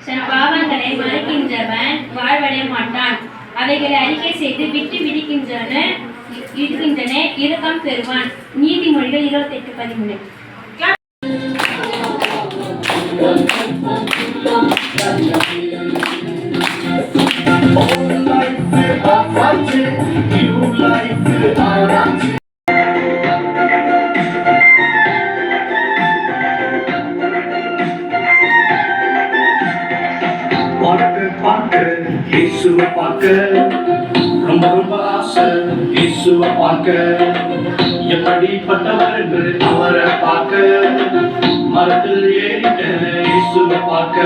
தன் பாவங்களை மறைக்கின்றவன் வாழ்வடைய மாட்டான். அவைகளை அறிக்கை செய்து விட்டு விடுகின்றன இரக்கம் பெறுவான். நீதிமொழிகள் 28:13. இயேசுவை பார்க்க ரொம்ப ரொம்ப ஆசை. இயேசுவை பார்க்க எப்படிப்பட்டவர் என்று அவரை பார்க்க மரத்தில் ஏறிட்ட. இயேசுவை பார்க்க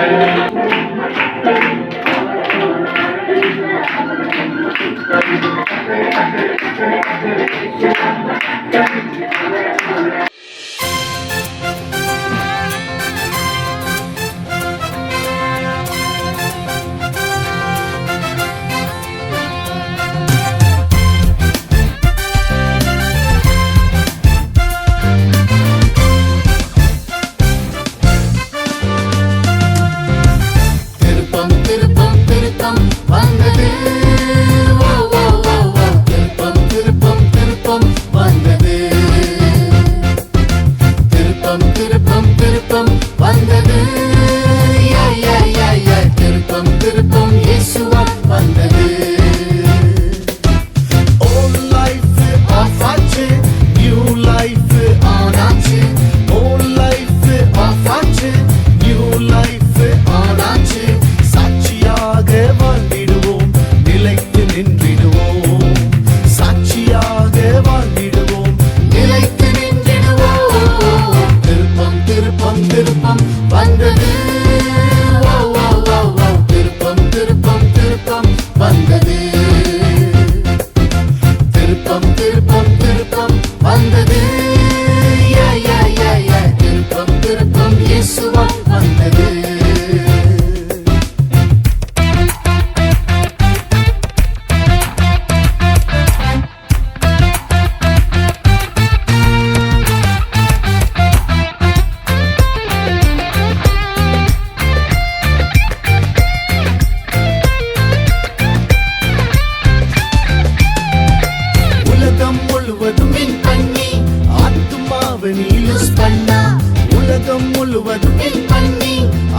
உலகம் முழுவதும் பண்ணி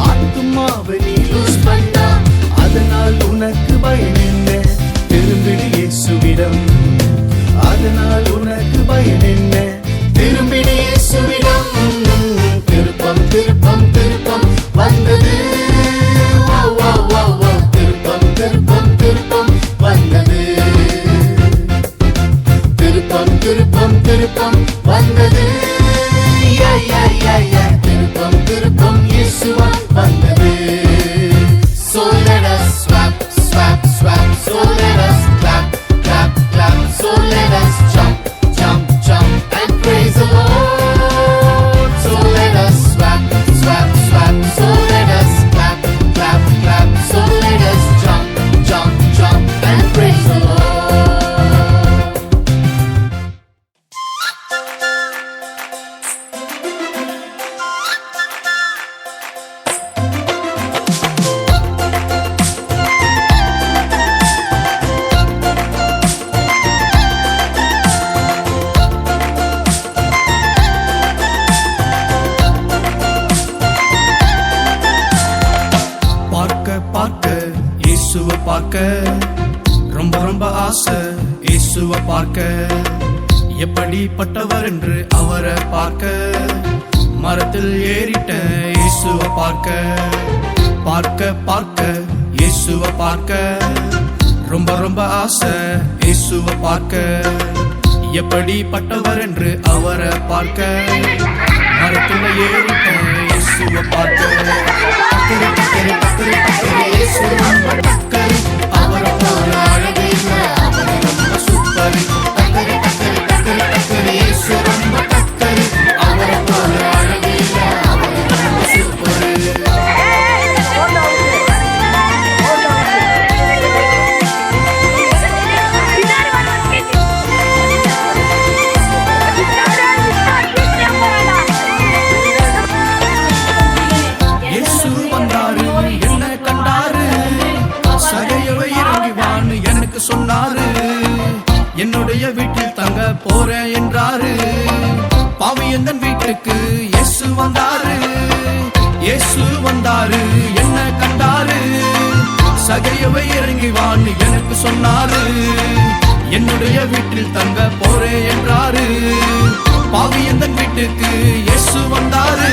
ஆத்துமாவை நீ லூஸ் பண்ணா. அதனால் உனக்கு பயன் என்ன? திரும்பிடு இயேசுவிடம். அதனால் உனக்கு பயன் என்ன? திரும்பிடு இயேசுவிடம். திருப்பம் திருப்பம் திருப்பம் வந்தது. திருப்பம் திருப்பம் திருப்பம் வந்தது. திருப்பம் திருப்பம் திருப்பம் வந்தது. திருப்பம் திருப்பம் இயேசுவால் வந்தது. So let us swap swap swap. So let us clap clap clap. So let us jump jump jump and praise the Lord. So let us swap swap swap. So let us clap clap clap. So let us jump jump jump and praise the Lord. இயேசுவை பார்க்க ரொம்ப ரொம்ப ஆசை. இயேசுவை பார்க்க எப்படிப்பட்டவர் என்று அவரை பார்க்க மரத்தில் ஏறிட்ட. இயேசுவை பார்க்க பார்க்க பார்க்க இயேசுவை பார்க்க ரொம்ப ரொம்ப ஆசை. இயேசுவை பார்க்க எப்படிப்பட்டவர் என்று அவரை பார்க்க மரத்தில் ஏறிட்ட. இயேசுவை பார்க்க அவரை போல அழகு இல்லை. அவரை ரொம்ப சூப்பர். இயேசு ரொம்ப டக்கரு. அவரை போல அழகு இல்லை. அவரை ரொம்ப சூப்பர். போறேன் என்றாரு. பாவி எந்தன் வீட்டுக்கு இயேசு வந்தாரு. இயேசு வந்தாரு, என்ன கண்டாரு. சகையவை இறங்கி வான்னு எனக்கு சொன்னாரு. என்னுடைய வீட்டில் தங்க போறேன் என்றாரு. பாவி எந்தன் வீட்டுக்கு இயேசு வந்தாரு.